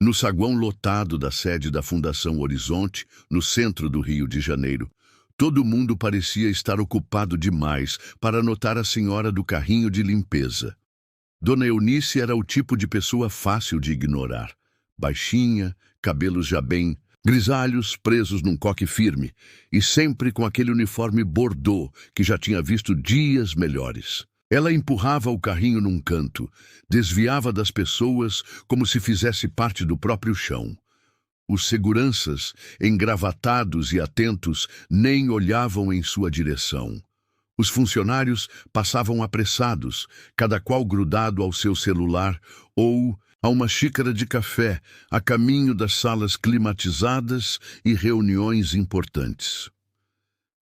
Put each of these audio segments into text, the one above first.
No saguão lotado da sede da Fundação Horizonte, no centro do Rio de Janeiro, todo mundo parecia estar ocupado demais para notar a senhora do carrinho de limpeza. Dona Eunice era o tipo de pessoa fácil de ignorar. Baixinha, cabelos já bem grisalhos, presos num coque firme, e sempre com aquele uniforme bordô que já tinha visto dias melhores. Ela empurrava o carrinho num canto, desviava das pessoas como se fizesse parte do próprio chão. Os seguranças, engravatados e atentos, nem olhavam em sua direção. Os funcionários passavam apressados, cada qual grudado ao seu celular ou a uma xícara de café, a caminho das salas climatizadas e reuniões importantes.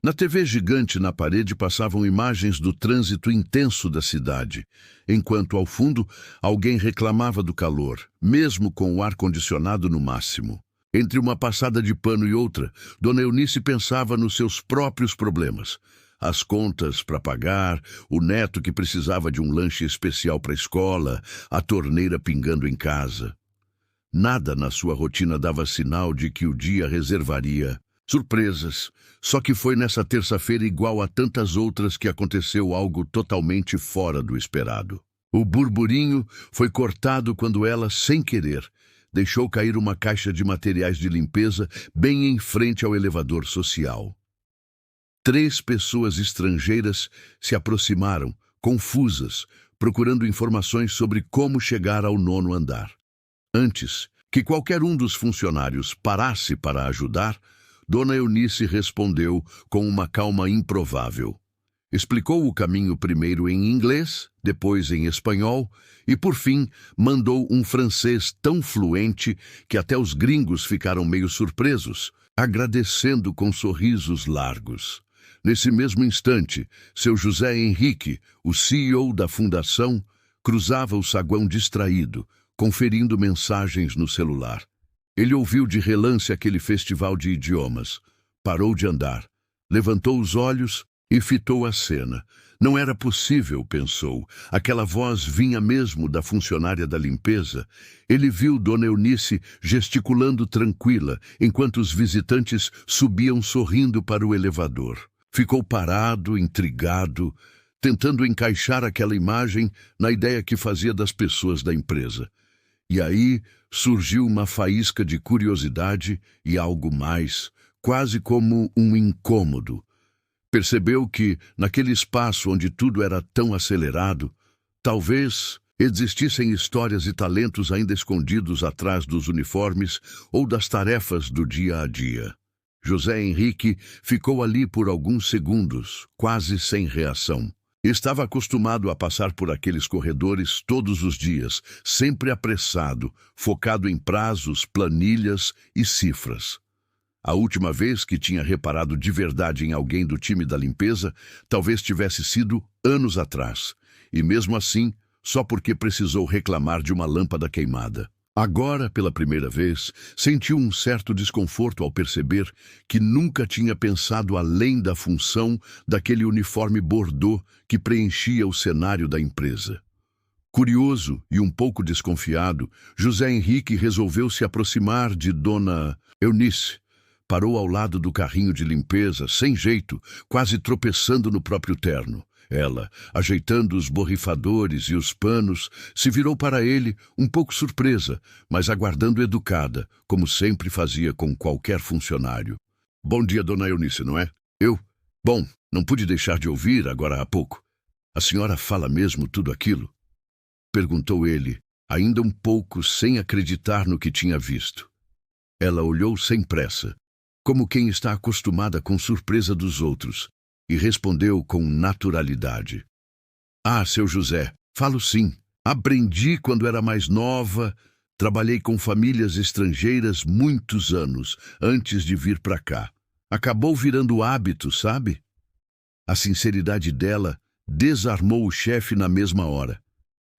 Na TV gigante na parede passavam imagens do trânsito intenso da cidade, enquanto ao fundo alguém reclamava do calor, mesmo com o ar-condicionado no máximo. Entre uma passada de pano e outra, Dona Eunice pensava nos seus próprios problemas. As contas para pagar, o neto que precisava de um lanche especial para a escola, a torneira pingando em casa. Nada na sua rotina dava sinal de que o dia reservaria surpresas. Só que foi nessa terça-feira igual a tantas outras que aconteceu algo totalmente fora do esperado. O burburinho foi cortado quando ela, sem querer, deixou cair uma caixa de materiais de limpeza bem em frente ao elevador social. 3 pessoas estrangeiras se aproximaram, confusas, procurando informações sobre como chegar ao 9º andar. Antes que qualquer um dos funcionários parasse para ajudar, Dona Eunice respondeu com uma calma improvável. Explicou o caminho primeiro em inglês, depois em espanhol e, por fim, mandou um francês tão fluente que até os gringos ficaram meio surpresos, agradecendo com sorrisos largos. Nesse mesmo instante, seu José Henrique, o CEO da fundação, cruzava o saguão distraído, conferindo mensagens no celular. Ele ouviu de relance aquele festival de idiomas. Parou de andar, levantou os olhos e fitou a cena. Não era possível, pensou. Aquela voz vinha mesmo da funcionária da limpeza. Ele viu Dona Eunice gesticulando tranquila, enquanto os visitantes subiam sorrindo para o elevador. Ficou parado, intrigado, tentando encaixar aquela imagem na ideia que fazia das pessoas da empresa. E aí surgiu uma faísca de curiosidade e algo mais, quase como um incômodo. Percebeu que, naquele espaço onde tudo era tão acelerado, talvez existissem histórias e talentos ainda escondidos atrás dos uniformes ou das tarefas do dia a dia. José Henrique ficou ali por alguns segundos, quase sem reação. Estava acostumado a passar por aqueles corredores todos os dias, sempre apressado, focado em prazos, planilhas e cifras. A última vez que tinha reparado de verdade em alguém do time da limpeza, talvez tivesse sido anos atrás, e mesmo assim, só porque precisou reclamar de uma lâmpada queimada. Agora, pela primeira vez, sentiu um certo desconforto ao perceber que nunca tinha pensado além da função daquele uniforme bordô que preenchia o cenário da empresa. Curioso e um pouco desconfiado, José Henrique resolveu se aproximar de Dona Eunice. Parou ao lado do carrinho de limpeza, sem jeito, quase tropeçando no próprio terno. Ela, ajeitando os borrifadores e os panos, se virou para ele, um pouco surpresa, mas aguardando educada, como sempre fazia com qualquer funcionário. Bom dia, Dona Eunice, não é? Eu? Bom, não pude deixar de ouvir agora há pouco. A senhora fala mesmo tudo aquilo? Perguntou ele, ainda um pouco sem acreditar no que tinha visto. Ela olhou sem pressa, como quem está acostumada com surpresa dos outros, e respondeu com naturalidade. Ah, seu José, falo sim. Aprendi quando era mais nova. Trabalhei com famílias estrangeiras muitos anos, antes de vir para cá. Acabou virando hábito, sabe? A sinceridade dela desarmou o chefe na mesma hora.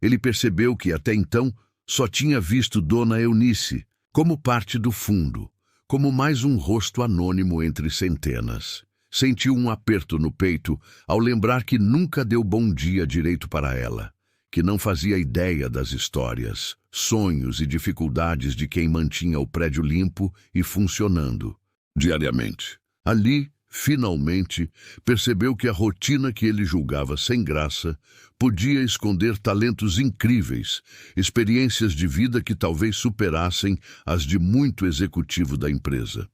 Ele percebeu que até então só tinha visto Dona Eunice como parte do fundo, como mais um rosto anônimo entre centenas. Sentiu um aperto no peito ao lembrar que nunca deu bom dia direito para ela, que não fazia ideia das histórias, sonhos e dificuldades de quem mantinha o prédio limpo e funcionando diariamente. Ali, finalmente, percebeu que a rotina que ele julgava sem graça podia esconder talentos incríveis, experiências de vida que talvez superassem as de muito executivo da empresa.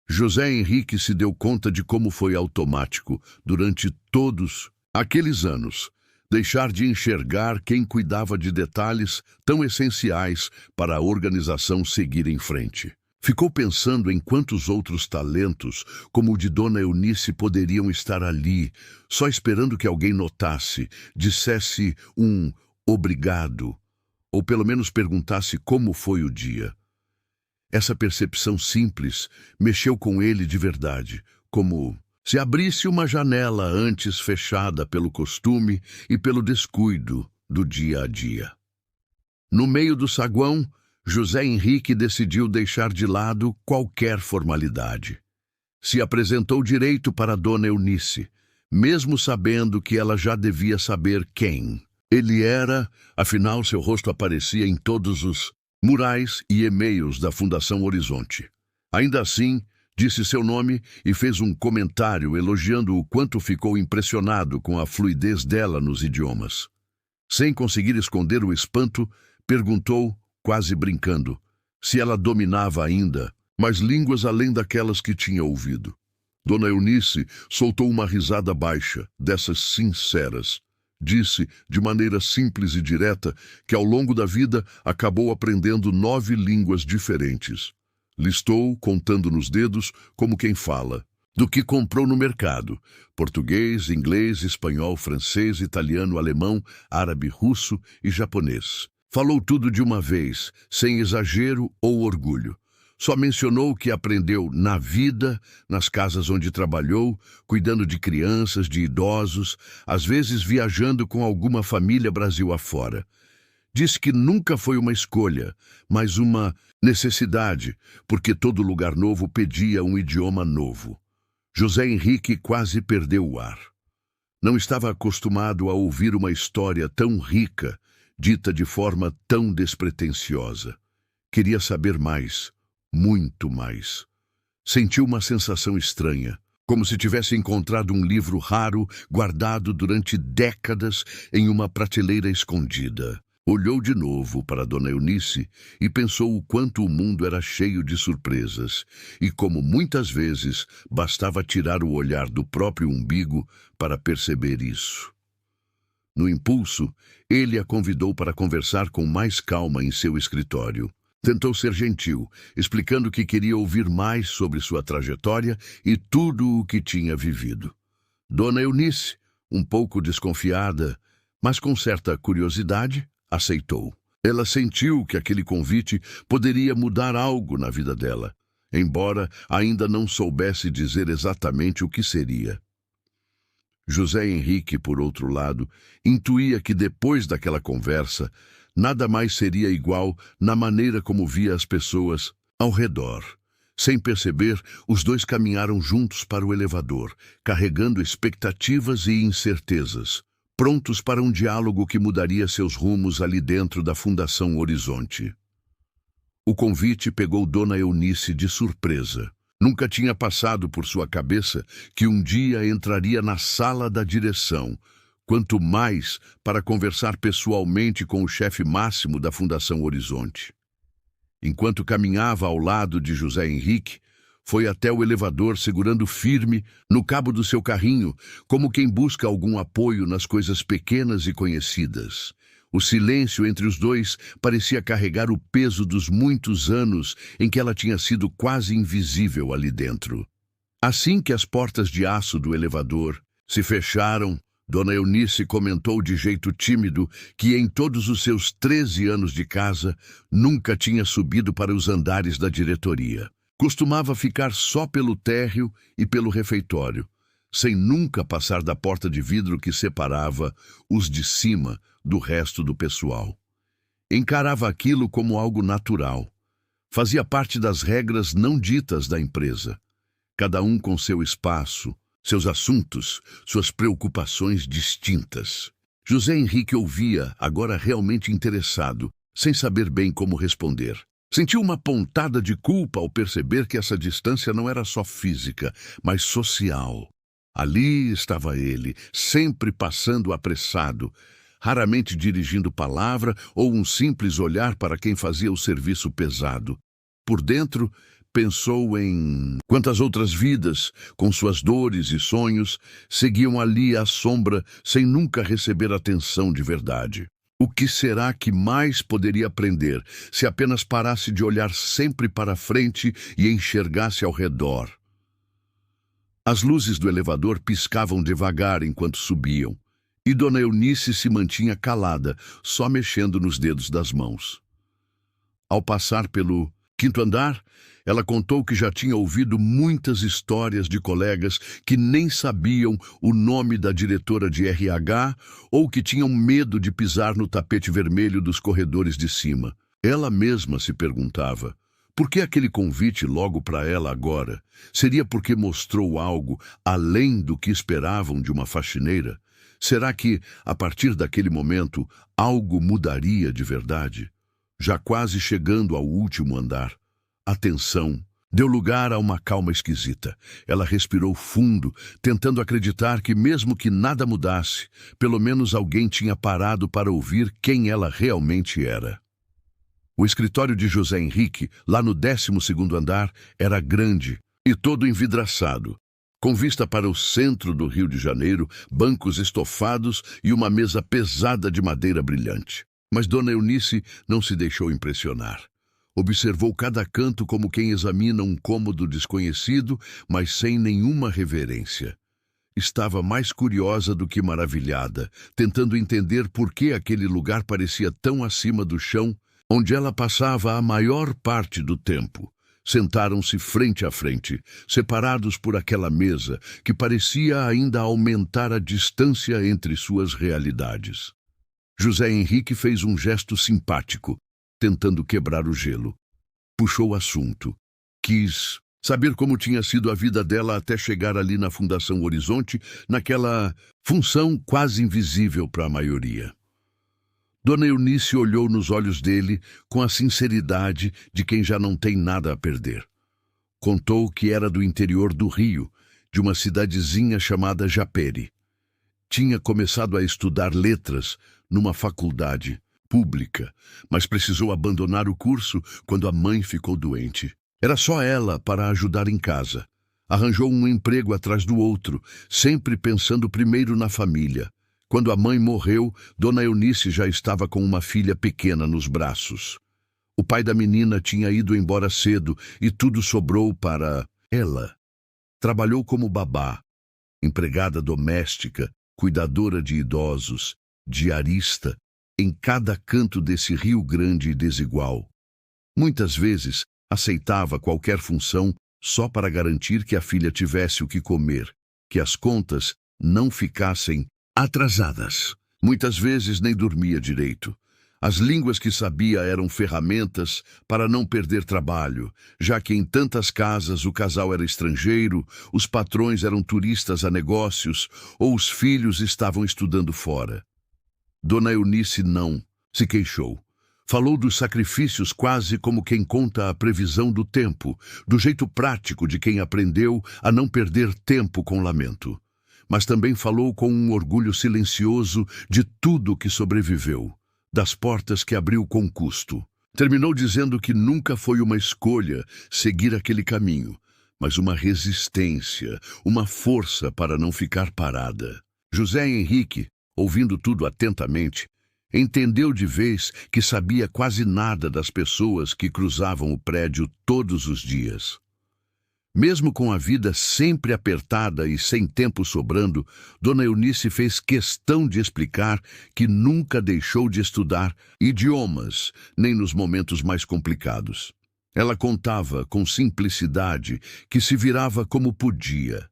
José Henrique se deu conta de como foi automático, durante todos aqueles anos, deixar de enxergar quem cuidava de detalhes tão essenciais para a organização seguir em frente. Ficou pensando em quantos outros talentos, como o de Dona Eunice, poderiam estar ali, só esperando que alguém notasse, dissesse um obrigado, ou pelo menos perguntasse como foi o dia. Essa percepção simples mexeu com ele de verdade, como se abrisse uma janela antes fechada pelo costume e pelo descuido do dia a dia. No meio do saguão, José Henrique decidiu deixar de lado qualquer formalidade. Se apresentou direito para Dona Eunice, mesmo sabendo que ela já devia saber quem ele era, afinal seu rosto aparecia em todos os murais e e-mails da Fundação Horizonte. Ainda assim, disse seu nome e fez um comentário elogiando o quanto ficou impressionado com a fluidez dela nos idiomas. Sem conseguir esconder o espanto, perguntou, quase brincando, se ela dominava ainda mais línguas além daquelas que tinha ouvido. Dona Eunice soltou uma risada baixa, dessas sinceras. Disse, de maneira simples e direta, que ao longo da vida acabou aprendendo 9 línguas diferentes. Listou, contando nos dedos, como quem fala, do que comprou no mercado: português, inglês, espanhol, francês, italiano, alemão, árabe, russo e japonês. Falou tudo de uma vez, sem exagero ou orgulho. Só mencionou que aprendeu na vida, nas casas onde trabalhou, cuidando de crianças, de idosos, às vezes viajando com alguma família Brasil afora. Disse que nunca foi uma escolha, mas uma necessidade, porque todo lugar novo pedia um idioma novo. José Henrique quase perdeu o ar. Não estava acostumado a ouvir uma história tão rica, dita de forma tão despretensiosa. Queria saber mais. Muito mais. Sentiu uma sensação estranha, como se tivesse encontrado um livro raro guardado durante décadas em uma prateleira escondida. Olhou de novo para Dona Eunice e pensou o quanto o mundo era cheio de surpresas e como muitas vezes bastava tirar o olhar do próprio umbigo para perceber isso. No impulso, ele a convidou para conversar com mais calma em seu escritório. Tentou ser gentil, explicando que queria ouvir mais sobre sua trajetória e tudo o que tinha vivido. Dona Eunice, um pouco desconfiada, mas com certa curiosidade, aceitou. Ela sentiu que aquele convite poderia mudar algo na vida dela, embora ainda não soubesse dizer exatamente o que seria. José Henrique, por outro lado, intuía que depois daquela conversa, nada mais seria igual na maneira como via as pessoas ao redor. Sem perceber, os dois caminharam juntos para o elevador, carregando expectativas e incertezas, prontos para um diálogo que mudaria seus rumos ali dentro da Fundação Horizonte. O convite pegou Dona Eunice de surpresa. Nunca tinha passado por sua cabeça que um dia entraria na sala da direção, quanto mais para conversar pessoalmente com o chefe máximo da Fundação Horizonte. Enquanto caminhava ao lado de José Henrique, foi até o elevador segurando firme no cabo do seu carrinho, como quem busca algum apoio nas coisas pequenas e conhecidas. O silêncio entre os dois parecia carregar o peso dos muitos anos em que ela tinha sido quase invisível ali dentro. Assim que as portas de aço do elevador se fecharam, Dona Eunice comentou de jeito tímido que em todos os seus 13 anos de casa nunca tinha subido para os andares da diretoria. Costumava ficar só pelo térreo e pelo refeitório, sem nunca passar da porta de vidro que separava os de cima do resto do pessoal. Encarava aquilo como algo natural. Fazia parte das regras não ditas da empresa. Cada um com seu espaço, seus assuntos, suas preocupações distintas. José Henrique ouvia, agora realmente interessado, sem saber bem como responder. Sentiu uma pontada de culpa ao perceber que essa distância não era só física, mas social. Ali estava ele, sempre passando apressado, raramente dirigindo palavra ou um simples olhar para quem fazia o serviço pesado. Por dentro, pensou em quantas outras vidas, com suas dores e sonhos, seguiam ali à sombra sem nunca receber atenção de verdade. O que será que mais poderia aprender se apenas parasse de olhar sempre para frente e enxergasse ao redor? As luzes do elevador piscavam devagar enquanto subiam, e Dona Eunice se mantinha calada, só mexendo nos dedos das mãos. Ao passar pelo quinto andar, ela contou que já tinha ouvido muitas histórias de colegas que nem sabiam o nome da diretora de RH ou que tinham medo de pisar no tapete vermelho dos corredores de cima. Ela mesma se perguntava, por que aquele convite logo para ela agora? Seria porque mostrou algo além do que esperavam de uma faxineira? Será que, a partir daquele momento, algo mudaria de verdade? Já quase chegando ao último andar, a tensão deu lugar a uma calma esquisita. Ela respirou fundo, tentando acreditar que, mesmo que nada mudasse, pelo menos alguém tinha parado para ouvir quem ela realmente era. O escritório de José Henrique, lá no 12º andar, era grande e todo envidraçado, com vista para o centro do Rio de Janeiro, bancos estofados e uma mesa pesada de madeira brilhante. Mas Dona Eunice não se deixou impressionar. Observou cada canto como quem examina um cômodo desconhecido, mas sem nenhuma reverência. Estava mais curiosa do que maravilhada, tentando entender por que aquele lugar parecia tão acima do chão, onde ela passava a maior parte do tempo. Sentaram-se frente a frente, separados por aquela mesa que parecia ainda aumentar a distância entre suas realidades. José Henrique fez um gesto simpático, tentando quebrar o gelo. Puxou o assunto. Quis saber como tinha sido a vida dela até chegar ali na Fundação Horizonte, naquela função quase invisível para a maioria. Dona Eunice olhou nos olhos dele com a sinceridade de quem já não tem nada a perder. Contou que era do interior do Rio, de uma cidadezinha chamada Japeri. Tinha começado a estudar letras numa faculdade pública, mas precisou abandonar o curso quando a mãe ficou doente. Era só ela para ajudar em casa. Arranjou um emprego atrás do outro, sempre pensando primeiro na família. Quando a mãe morreu, Dona Eunice já estava com uma filha pequena nos braços. O pai da menina tinha ido embora cedo e tudo sobrou para ela. Trabalhou como babá, empregada doméstica, cuidadora de idosos, diarista, em cada canto desse Rio Grande e desigual. Muitas vezes aceitava qualquer função só para garantir que a filha tivesse o que comer, que as contas não ficassem atrasadas. Muitas vezes nem dormia direito. As línguas que sabia eram ferramentas para não perder trabalho, já que em tantas casas o casal era estrangeiro, os patrões eram turistas a negócios ou os filhos estavam estudando fora. Dona Eunice não se queixou. Falou dos sacrifícios quase como quem conta a previsão do tempo, do jeito prático de quem aprendeu a não perder tempo com lamento. Mas também falou com um orgulho silencioso de tudo que sobreviveu, das portas que abriu com custo. Terminou dizendo que nunca foi uma escolha seguir aquele caminho, mas uma resistência, uma força para não ficar parada. José Henrique, ouvindo tudo atentamente, entendeu de vez que sabia quase nada das pessoas que cruzavam o prédio todos os dias. Mesmo com a vida sempre apertada e sem tempo sobrando, Dona Eunice fez questão de explicar que nunca deixou de estudar idiomas, nem nos momentos mais complicados. Ela contava com simplicidade que se virava como podia.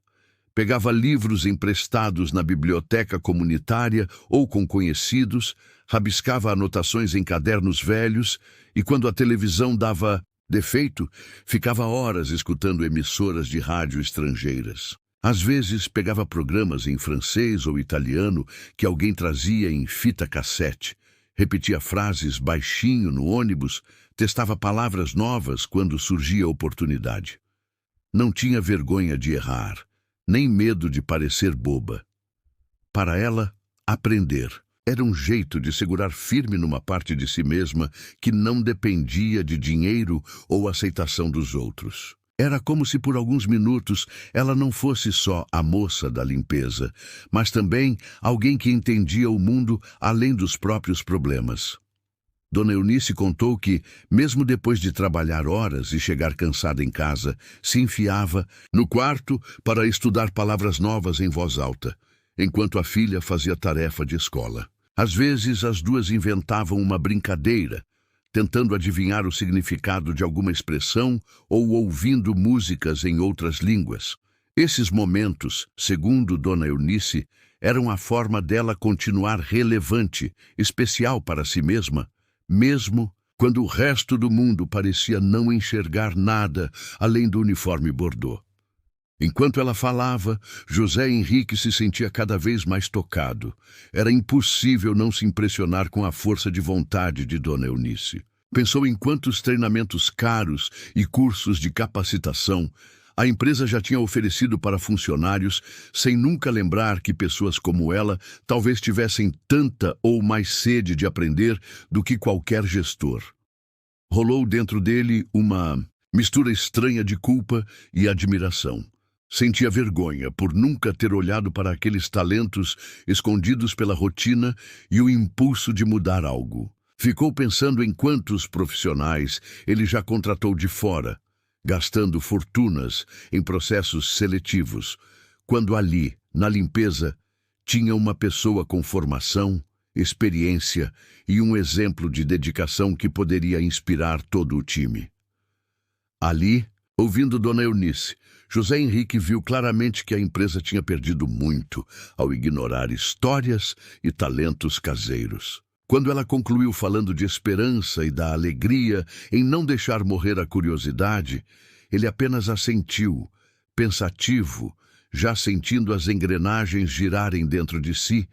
Pegava livros emprestados na biblioteca comunitária ou com conhecidos, rabiscava anotações em cadernos velhos e, quando a televisão dava defeito, ficava horas escutando emissoras de rádio estrangeiras. Às vezes pegava programas em francês ou italiano que alguém trazia em fita cassete, repetia frases baixinho no ônibus, testava palavras novas quando surgia a oportunidade. Não tinha vergonha de errar, nem medo de parecer boba. Para ela, aprender era um jeito de segurar firme numa parte de si mesma que não dependia de dinheiro ou aceitação dos outros. Era como se por alguns minutos ela não fosse só a moça da limpeza, mas também alguém que entendia o mundo além dos próprios problemas. Dona Eunice contou que, mesmo depois de trabalhar horas e chegar cansada em casa, se enfiava no quarto para estudar palavras novas em voz alta, enquanto a filha fazia tarefa de escola. Às vezes, as duas inventavam uma brincadeira, tentando adivinhar o significado de alguma expressão ou ouvindo músicas em outras línguas. Esses momentos, segundo Dona Eunice, eram a forma dela continuar relevante, especial para si mesma, mesmo quando o resto do mundo parecia não enxergar nada além do uniforme bordô. Enquanto ela falava, José Henrique se sentia cada vez mais tocado. Era impossível não se impressionar com a força de vontade de Dona Eunice. Pensou em quantos treinamentos caros e cursos de capacitação a empresa já tinha oferecido para funcionários, sem nunca lembrar que pessoas como ela talvez tivessem tanta ou mais sede de aprender do que qualquer gestor. Rolou dentro dele uma mistura estranha de culpa e admiração. Sentia vergonha por nunca ter olhado para aqueles talentos escondidos pela rotina e o impulso de mudar algo. Ficou pensando em quantos profissionais ele já contratou de fora, gastando fortunas em processos seletivos, quando ali, na limpeza, tinha uma pessoa com formação, experiência e um exemplo de dedicação que poderia inspirar todo o time. Ali, ouvindo Dona Eunice, José Henrique viu claramente que a empresa tinha perdido muito ao ignorar histórias e talentos caseiros. Quando ela concluiu falando de esperança e da alegria em não deixar morrer a curiosidade, ele apenas assentiu, pensativo, já sentindo as engrenagens girarem dentro de si,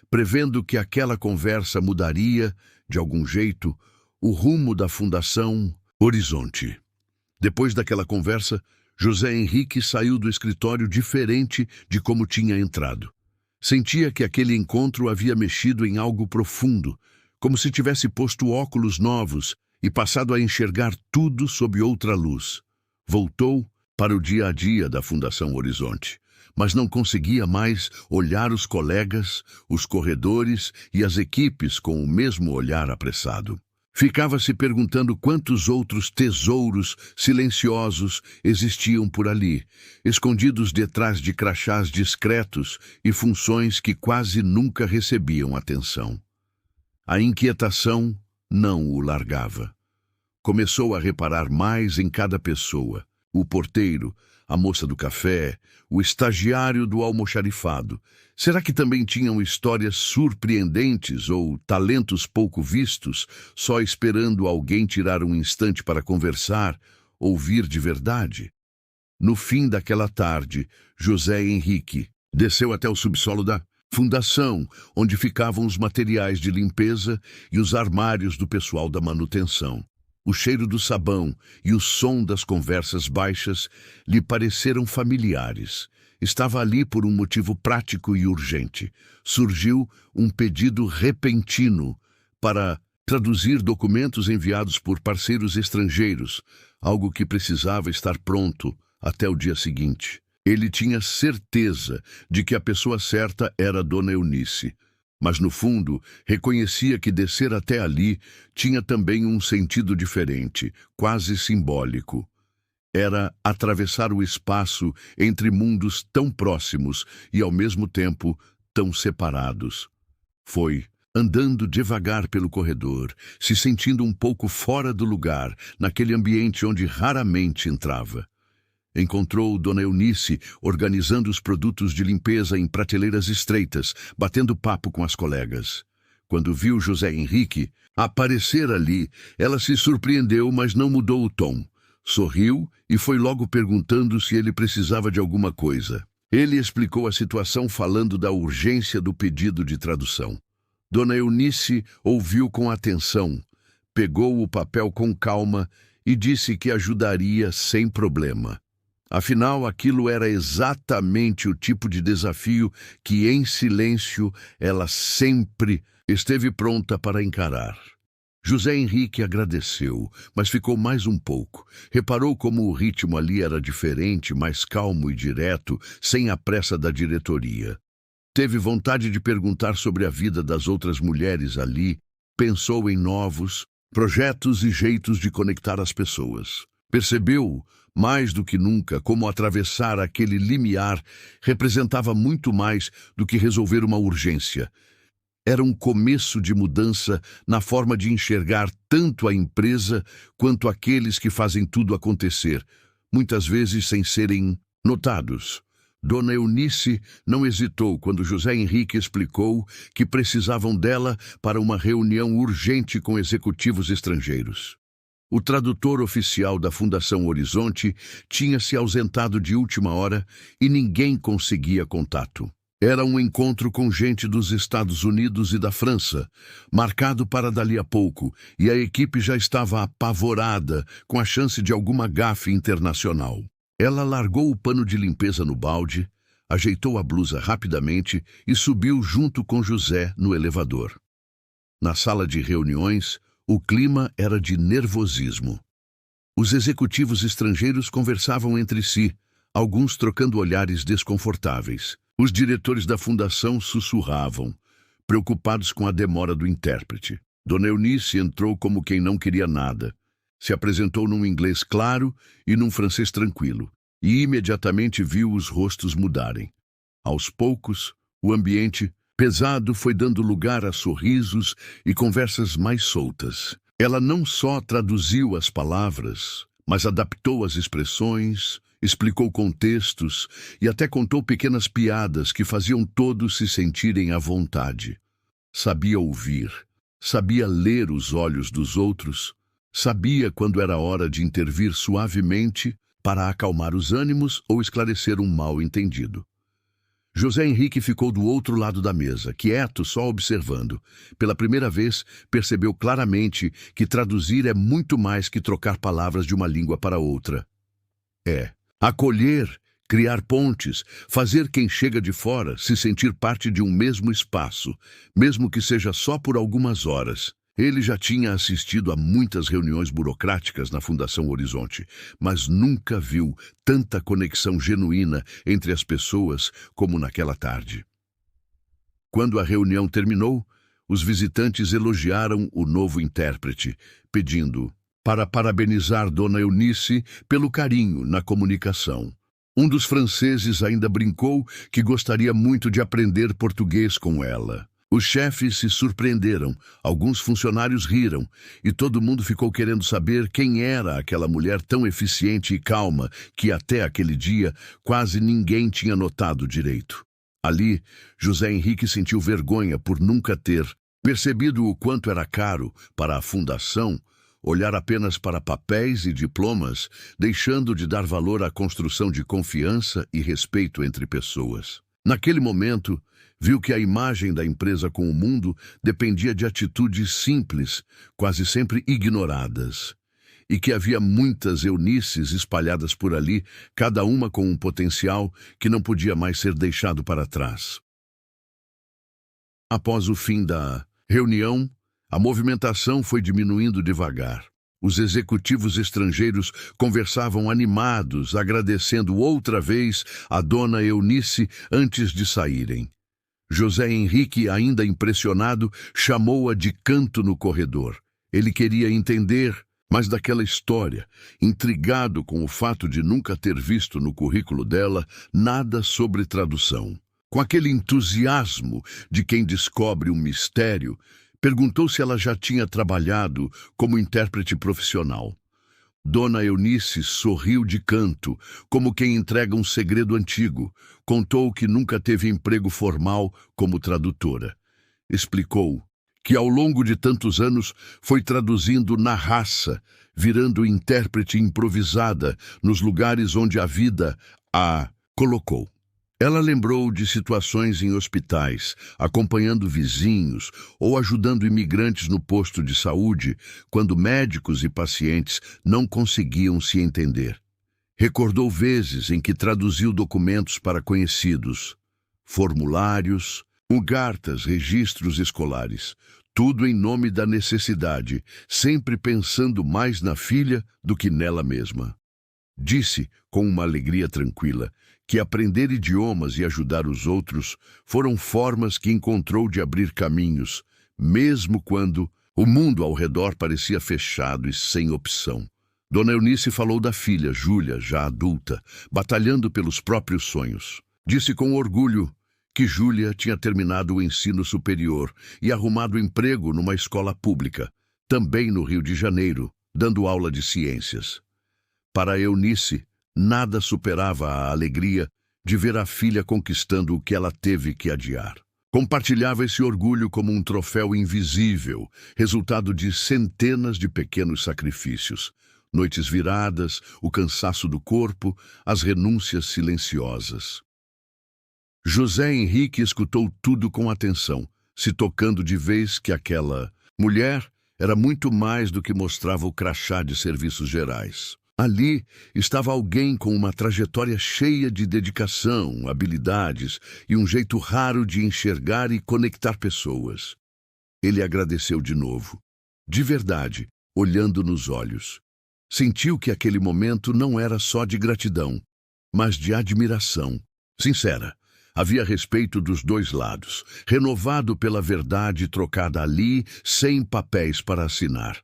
prevendo que aquela conversa mudaria, de algum jeito, o rumo da Fundação Horizonte. Depois daquela conversa, José Henrique saiu do escritório diferente de como tinha entrado. Sentia que aquele encontro havia mexido em algo profundo, como se tivesse posto óculos novos e passado a enxergar tudo sob outra luz. Voltou para o dia a dia da Fundação Horizonte, mas não conseguia mais olhar os colegas, os corredores e as equipes com o mesmo olhar apressado. Ficava se perguntando quantos outros tesouros silenciosos existiam por ali, escondidos detrás de crachás discretos e funções que quase nunca recebiam atenção. A inquietação não o largava. Começou a reparar mais em cada pessoa: o porteiro, a moça do café, o estagiário do almoxarifado. Será que também tinham histórias surpreendentes ou talentos pouco vistos, só esperando alguém tirar um instante para conversar, ouvir de verdade? No fim daquela tarde, José Henrique desceu até o subsolo da fundação, onde ficavam os materiais de limpeza e os armários do pessoal da manutenção. O cheiro do sabão e o som das conversas baixas lhe pareceram familiares. Estava ali por um motivo prático e urgente. Surgiu um pedido repentino para traduzir documentos enviados por parceiros estrangeiros, algo que precisava estar pronto até o dia seguinte. Ele tinha certeza de que a pessoa certa era Dona Eunice, mas no fundo reconhecia que descer até ali tinha também um sentido diferente, quase simbólico. Era atravessar o espaço entre mundos tão próximos e ao mesmo tempo tão separados. Foi andando devagar pelo corredor, se sentindo um pouco fora do lugar, naquele ambiente onde raramente entrava. Encontrou Dona Eunice organizando os produtos de limpeza em prateleiras estreitas, batendo papo com as colegas. Quando viu José Henrique aparecer ali, ela se surpreendeu, mas não mudou o tom. Sorriu e foi logo perguntando se ele precisava de alguma coisa. Ele explicou a situação falando da urgência do pedido de tradução. Dona Eunice ouviu com atenção, pegou o papel com calma e disse que ajudaria sem problema. Afinal, aquilo era exatamente o tipo de desafio que, em silêncio, ela sempre esteve pronta para encarar. José Henrique agradeceu, mas ficou mais um pouco. Reparou como o ritmo ali era diferente, mais calmo e direto, sem a pressa da diretoria. Teve vontade de perguntar sobre a vida das outras mulheres ali, pensou em novos projetos e jeitos de conectar as pessoas. Percebeu, mais do que nunca, como atravessar aquele limiar representava muito mais do que resolver uma urgência. Era um começo de mudança na forma de enxergar tanto a empresa quanto aqueles que fazem tudo acontecer, muitas vezes sem serem notados. Dona Eunice não hesitou quando José Henrique explicou que precisavam dela para uma reunião urgente com executivos estrangeiros. O tradutor oficial da Fundação Horizonte tinha se ausentado de última hora e ninguém conseguia contato. Era um encontro com gente dos Estados Unidos e da França, marcado para dali a pouco, e a equipe já estava apavorada com a chance de alguma gafe internacional. Ela largou o pano de limpeza no balde, ajeitou a blusa rapidamente e subiu junto com José no elevador. Na sala de reuniões, o clima era de nervosismo. Os executivos estrangeiros conversavam entre si, alguns trocando olhares desconfortáveis. Os diretores da fundação sussurravam, preocupados com a demora do intérprete. Dona Eunice entrou como quem não queria nada. Se apresentou num inglês claro e num francês tranquilo, e imediatamente viu os rostos mudarem. Aos poucos, o ambiente pesado foi dando lugar a sorrisos e conversas mais soltas. Ela não só traduziu as palavras, mas adaptou as expressões, explicou contextos e até contou pequenas piadas que faziam todos se sentirem à vontade. Sabia ouvir, sabia ler os olhos dos outros, sabia quando era hora de intervir suavemente para acalmar os ânimos ou esclarecer um mal-entendido. José Henrique ficou do outro lado da mesa, quieto, só observando. Pela primeira vez, percebeu claramente que traduzir é muito mais que trocar palavras de uma língua para outra. É acolher, criar pontes, fazer quem chega de fora se sentir parte de um mesmo espaço, mesmo que seja só por algumas horas. Ele já tinha assistido a muitas reuniões burocráticas na Fundação Horizonte, mas nunca viu tanta conexão genuína entre as pessoas como naquela tarde. Quando a reunião terminou, os visitantes elogiaram o novo intérprete, pedindo para parabenizar Dona Eunice pelo carinho na comunicação. Um dos franceses ainda brincou que gostaria muito de aprender português com ela. Os chefes se surpreenderam, alguns funcionários riram, e todo mundo ficou querendo saber quem era aquela mulher tão eficiente e calma que até aquele dia quase ninguém tinha notado direito. Ali, José Henrique sentiu vergonha por nunca ter percebido o quanto era caro para a fundação olhar apenas para papéis e diplomas, deixando de dar valor à construção de confiança e respeito entre pessoas. Naquele momento, viu que a imagem da empresa com o mundo dependia de atitudes simples, quase sempre ignoradas, e que havia muitas Eunices espalhadas por ali, cada uma com um potencial que não podia mais ser deixado para trás. Após o fim da reunião, a movimentação foi diminuindo devagar. Os executivos estrangeiros conversavam animados, agradecendo outra vez a Dona Eunice antes de saírem. José Henrique, ainda impressionado, chamou-a de canto no corredor. Ele queria entender mais daquela história, intrigado com o fato de nunca ter visto no currículo dela nada sobre tradução. Com aquele entusiasmo de quem descobre um mistério, perguntou se ela já tinha trabalhado como intérprete profissional. Dona Eunice sorriu de canto, como quem entrega um segredo antigo. Contou que nunca teve emprego formal como tradutora. Explicou que ao longo de tantos anos foi traduzindo na raça, virando intérprete improvisada nos lugares onde a vida a colocou. Ela lembrou de situações em hospitais, acompanhando vizinhos ou ajudando imigrantes no posto de saúde, quando médicos e pacientes não conseguiam se entender. Recordou vezes em que traduziu documentos para conhecidos, formulários, cartas, registros escolares, tudo em nome da necessidade, sempre pensando mais na filha do que nela mesma. Disse, com uma alegria tranquila, que aprender idiomas e ajudar os outros foram formas que encontrou de abrir caminhos, mesmo quando o mundo ao redor parecia fechado e sem opção. Dona Eunice falou da filha, Júlia, já adulta, batalhando pelos próprios sonhos. Disse com orgulho que Júlia tinha terminado o ensino superior e arrumado emprego numa escola pública, também no Rio de Janeiro, dando aula de ciências. Para Eunice, nada superava a alegria de ver a filha conquistando o que ela teve que adiar. Compartilhava esse orgulho como um troféu invisível, resultado de centenas de pequenos sacrifícios. Noites viradas, o cansaço do corpo, as renúncias silenciosas. José Henrique escutou tudo com atenção, se tocando de vez que aquela mulher era muito mais do que mostrava o crachá de serviços gerais. Ali estava alguém com uma trajetória cheia de dedicação, habilidades e um jeito raro de enxergar e conectar pessoas. Ele agradeceu de novo, de verdade, olhando nos olhos. Sentiu que aquele momento não era só de gratidão, mas de admiração, sincera. Havia respeito dos dois lados, renovado pela verdade trocada ali, sem papéis para assinar.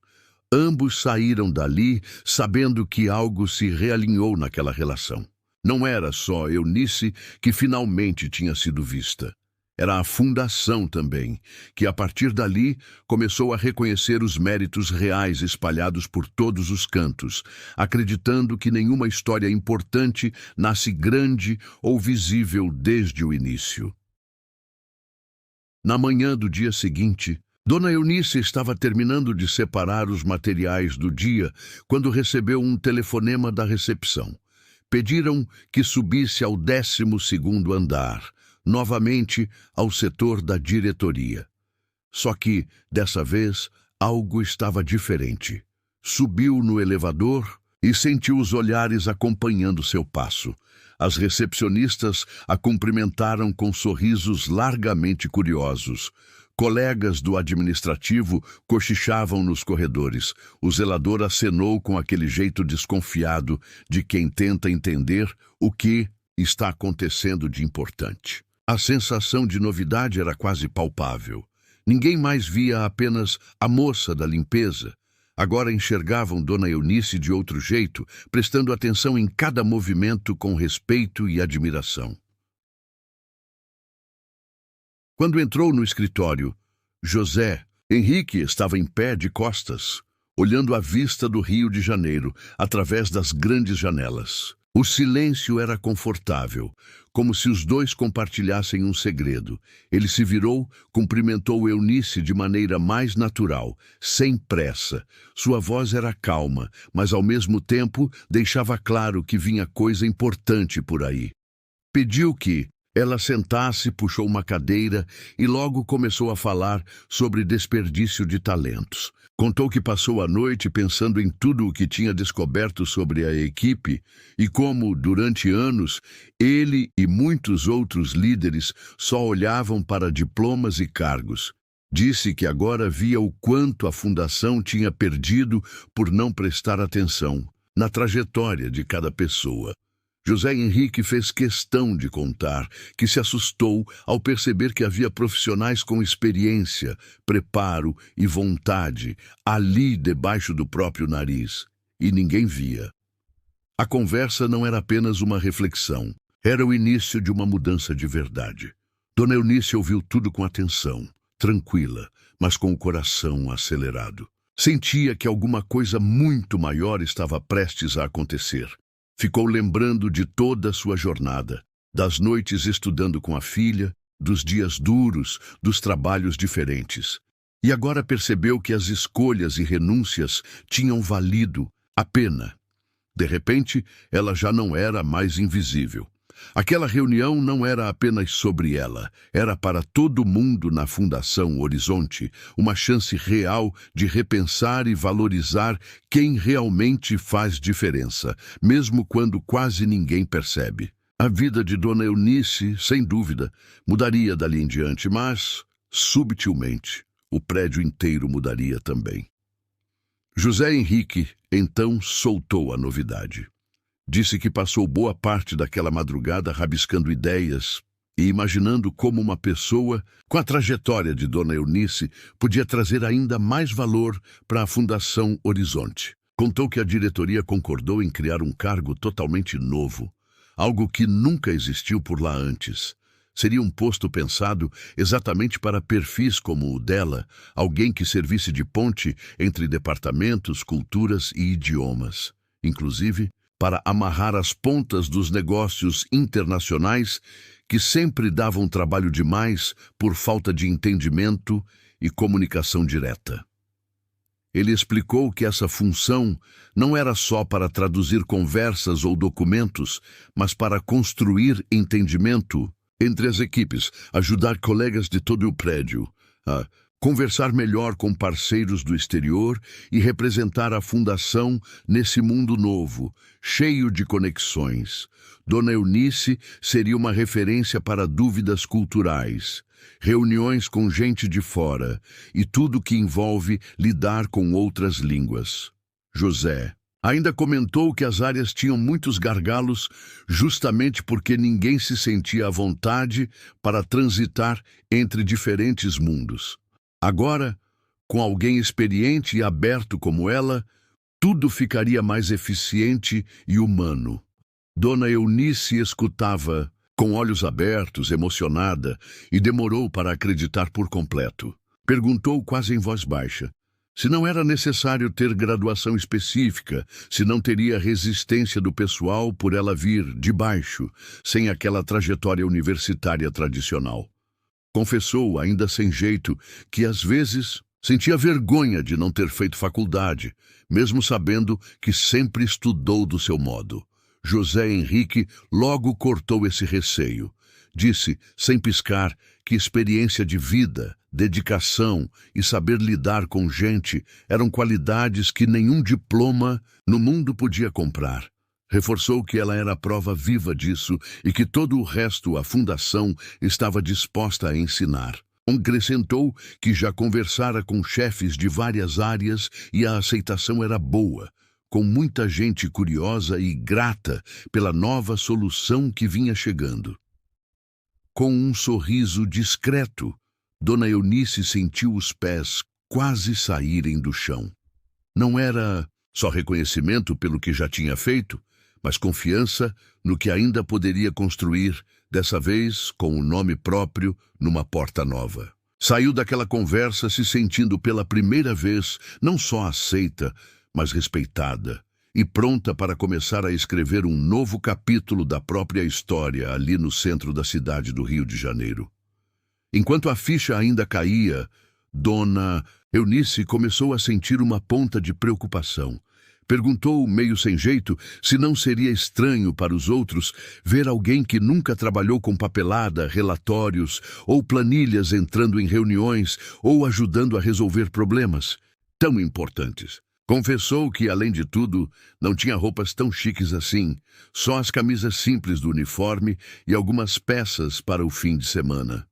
Ambos saíram dali sabendo que algo se realinhou naquela relação. Não era só Eunice que finalmente tinha sido vista. Era a fundação também, que a partir dali começou a reconhecer os méritos reais espalhados por todos os cantos, acreditando que nenhuma história importante nasce grande ou visível desde o início. Na manhã do dia seguinte, Dona Eunice estava terminando de separar os materiais do dia quando recebeu um telefonema da recepção. Pediram que subisse ao 12º andar, novamente ao setor da diretoria. Só que, dessa vez, algo estava diferente. Subiu no elevador e sentiu os olhares acompanhando seu passo. As recepcionistas a cumprimentaram com sorrisos largamente curiosos. Colegas do administrativo cochichavam nos corredores. O zelador acenou com aquele jeito desconfiado de quem tenta entender o que está acontecendo de importante. A sensação de novidade era quase palpável. Ninguém mais via apenas a moça da limpeza. Agora enxergavam Dona Eunice de outro jeito, prestando atenção em cada movimento com respeito e admiração. Quando entrou no escritório, José Henrique estava em pé de costas, olhando a vista do Rio de Janeiro através das grandes janelas. O silêncio era confortável, como se os dois compartilhassem um segredo. Ele se virou, cumprimentou Eunice de maneira mais natural, sem pressa. Sua voz era calma, mas ao mesmo tempo deixava claro que vinha coisa importante por aí. Pediu que ela sentasse, puxou uma cadeira e logo começou a falar sobre desperdício de talentos. Contou que passou a noite pensando em tudo o que tinha descoberto sobre a equipe e como, durante anos, ele e muitos outros líderes só olhavam para diplomas e cargos. Disse que agora via o quanto a fundação tinha perdido por não prestar atenção na trajetória de cada pessoa. José Henrique fez questão de contar que se assustou ao perceber que havia profissionais com experiência, preparo e vontade ali debaixo do próprio nariz, e ninguém via. A conversa não era apenas uma reflexão, era o início de uma mudança de verdade. Dona Eunice ouviu tudo com atenção, tranquila, mas com o coração acelerado. Sentia que alguma coisa muito maior estava prestes a acontecer. Ficou lembrando de toda a sua jornada, das noites estudando com a filha, dos dias duros, dos trabalhos diferentes. E agora percebeu que as escolhas e renúncias tinham valido a pena. De repente, ela já não era mais invisível. Aquela reunião não era apenas sobre ela, era para todo mundo na Fundação Horizonte, uma chance real de repensar e valorizar quem realmente faz diferença, mesmo quando quase ninguém percebe. A vida de Dona Eunice, sem dúvida, mudaria dali em diante, mas, subtilmente, o prédio inteiro mudaria também. José Henrique, então, soltou a novidade. Disse que passou boa parte daquela madrugada rabiscando ideias e imaginando como uma pessoa, com a trajetória de Dona Eunice, podia trazer ainda mais valor para a Fundação Horizonte. Contou que a diretoria concordou em criar um cargo totalmente novo, algo que nunca existiu por lá antes. Seria um posto pensado exatamente para perfis como o dela, alguém que servisse de ponte entre departamentos, culturas e idiomas. Inclusive, para amarrar as pontas dos negócios internacionais que sempre davam trabalho demais por falta de entendimento e comunicação direta. Ele explicou que essa função não era só para traduzir conversas ou documentos, mas para construir entendimento entre as equipes, ajudar colegas de todo o prédio a conversar melhor com parceiros do exterior e representar a fundação nesse mundo novo, cheio de conexões. Dona Eunice seria uma referência para dúvidas culturais, reuniões com gente de fora e tudo que envolve lidar com outras línguas. José ainda comentou que as áreas tinham muitos gargalos justamente porque ninguém se sentia à vontade para transitar entre diferentes mundos. Agora, com alguém experiente e aberto como ela, tudo ficaria mais eficiente e humano. Dona Eunice escutava, com olhos abertos, emocionada, e demorou para acreditar por completo. Perguntou quase em voz baixa se não era necessário ter graduação específica, se não teria resistência do pessoal por ela vir de baixo, sem aquela trajetória universitária tradicional. Confessou, ainda sem jeito, que às vezes sentia vergonha de não ter feito faculdade, mesmo sabendo que sempre estudou do seu modo. José Henrique logo cortou esse receio. Disse, sem piscar, que experiência de vida, dedicação e saber lidar com gente eram qualidades que nenhum diploma no mundo podia comprar. Reforçou que ela era a prova viva disso e que todo o resto a fundação estava disposta a ensinar. Acrescentou que já conversara com chefes de várias áreas e a aceitação era boa, com muita gente curiosa e grata pela nova solução que vinha chegando. Com um sorriso discreto, Dona Eunice sentiu os pés quase saírem do chão. Não era só reconhecimento pelo que já tinha feito, mas confiança no que ainda poderia construir, dessa vez com o nome próprio numa porta nova. Saiu daquela conversa se sentindo pela primeira vez não só aceita, mas respeitada, e pronta para começar a escrever um novo capítulo da própria história ali no centro da cidade do Rio de Janeiro. Enquanto a ficha ainda caía, Dona Eunice começou a sentir uma ponta de preocupação. Perguntou, meio sem jeito, se não seria estranho para os outros ver alguém que nunca trabalhou com papelada, relatórios ou planilhas entrando em reuniões ou ajudando a resolver problemas tão importantes. Confessou que, além de tudo, não tinha roupas tão chiques assim, só as camisas simples do uniforme e algumas peças para o fim de semana.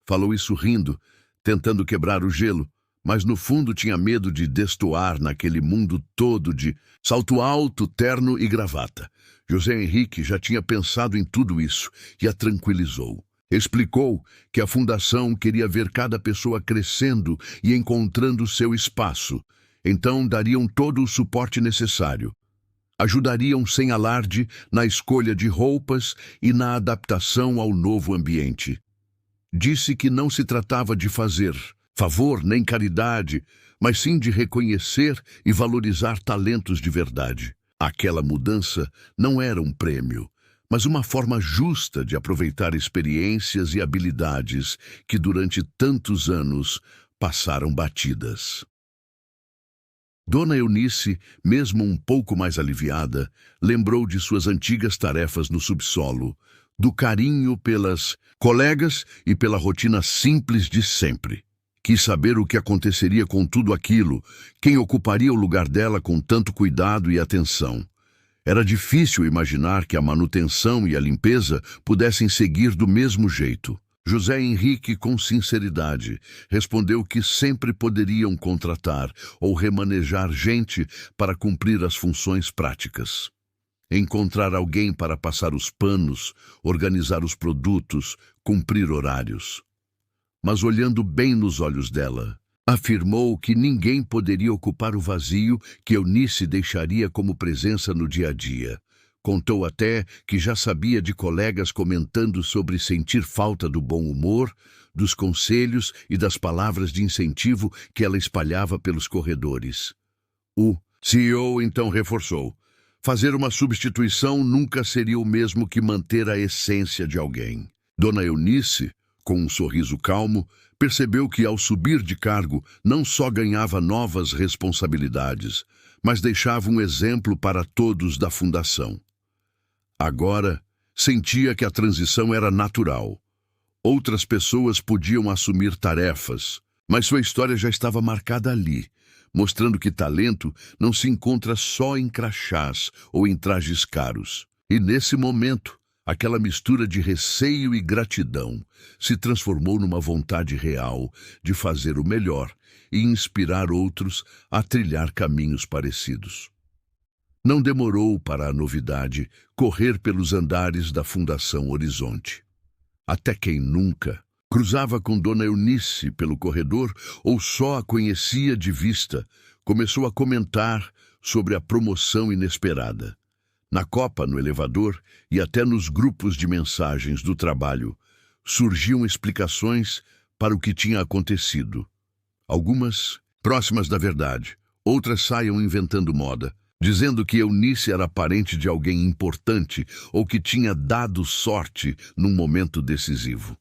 Falou isso rindo, tentando quebrar o gelo, mas no fundo tinha medo de destoar naquele mundo todo de salto alto, terno e gravata. José Henrique já tinha pensado em tudo isso e a tranquilizou. Explicou que a fundação queria ver cada pessoa crescendo e encontrando seu espaço. Então dariam todo o suporte necessário. Ajudariam sem alarde na escolha de roupas e na adaptação ao novo ambiente. Disse que não se tratava de fazer favor nem caridade, mas sim de reconhecer e valorizar talentos de verdade. Aquela mudança não era um prêmio, mas uma forma justa de aproveitar experiências e habilidades que durante tantos anos passaram batidas. Dona Eunice, mesmo um pouco mais aliviada, lembrou de suas antigas tarefas no subsolo, do carinho pelas colegas e pela rotina simples de sempre. Quis saber o que aconteceria com tudo aquilo, quem ocuparia o lugar dela com tanto cuidado e atenção. Era difícil imaginar que a manutenção e a limpeza pudessem seguir do mesmo jeito. José Henrique, com sinceridade, respondeu que sempre poderiam contratar ou remanejar gente para cumprir as funções práticas. Encontrar alguém para passar os panos, organizar os produtos, cumprir horários. Mas olhando bem nos olhos dela, afirmou que ninguém poderia ocupar o vazio que Eunice deixaria como presença no dia a dia. Contou até que já sabia de colegas comentando sobre sentir falta do bom humor, dos conselhos e das palavras de incentivo que ela espalhava pelos corredores. O CEO então reforçou: fazer uma substituição nunca seria o mesmo que manter a essência de alguém. Dona Eunice, com um sorriso calmo, percebeu que ao subir de cargo não só ganhava novas responsabilidades, mas deixava um exemplo para todos da fundação. Agora, sentia que a transição era natural. Outras pessoas podiam assumir tarefas, mas sua história já estava marcada ali, mostrando que talento não se encontra só em crachás ou em trajes caros. E nesse momento, aquela mistura de receio e gratidão se transformou numa vontade real de fazer o melhor e inspirar outros a trilhar caminhos parecidos. Não demorou para a novidade correr pelos andares da Fundação Horizonte. Até quem nunca cruzava com Dona Eunice pelo corredor ou só a conhecia de vista, começou a comentar sobre a promoção inesperada. Na copa, no elevador e até nos grupos de mensagens do trabalho, surgiam explicações para o que tinha acontecido. Algumas próximas da verdade, outras saiam inventando moda, dizendo que Eunice era parente de alguém importante ou que tinha dado sorte num momento decisivo.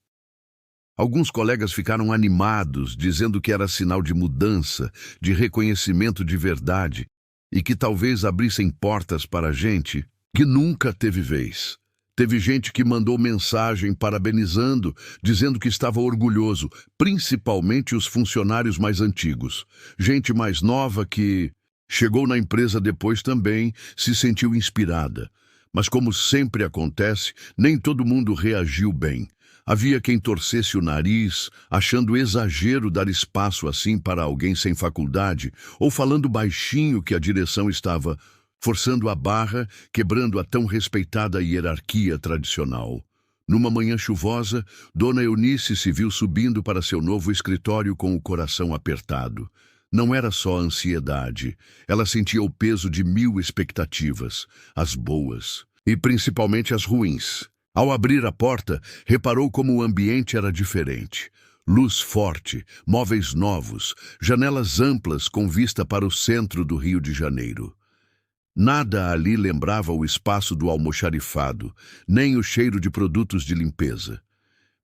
Alguns colegas ficaram animados, dizendo que era sinal de mudança, de reconhecimento de verdade, e que talvez abrissem portas para gente que nunca teve vez. Teve gente que mandou mensagem parabenizando, dizendo que estava orgulhoso, principalmente os funcionários mais antigos. Gente mais nova que chegou na empresa depois também se sentiu inspirada. Mas como sempre acontece, nem todo mundo reagiu bem. Havia quem torcesse o nariz, achando exagero dar espaço assim para alguém sem faculdade, ou falando baixinho que a direção estava forçando a barra, quebrando a tão respeitada hierarquia tradicional. Numa manhã chuvosa, Dona Eunice se viu subindo para seu novo escritório com o coração apertado. Não era só ansiedade, ela sentia o peso de 1000 expectativas, as boas e principalmente as ruins. Ao abrir a porta, reparou como o ambiente era diferente. Luz forte, móveis novos, janelas amplas com vista para o centro do Rio de Janeiro. Nada ali lembrava o espaço do almoxarifado, nem o cheiro de produtos de limpeza.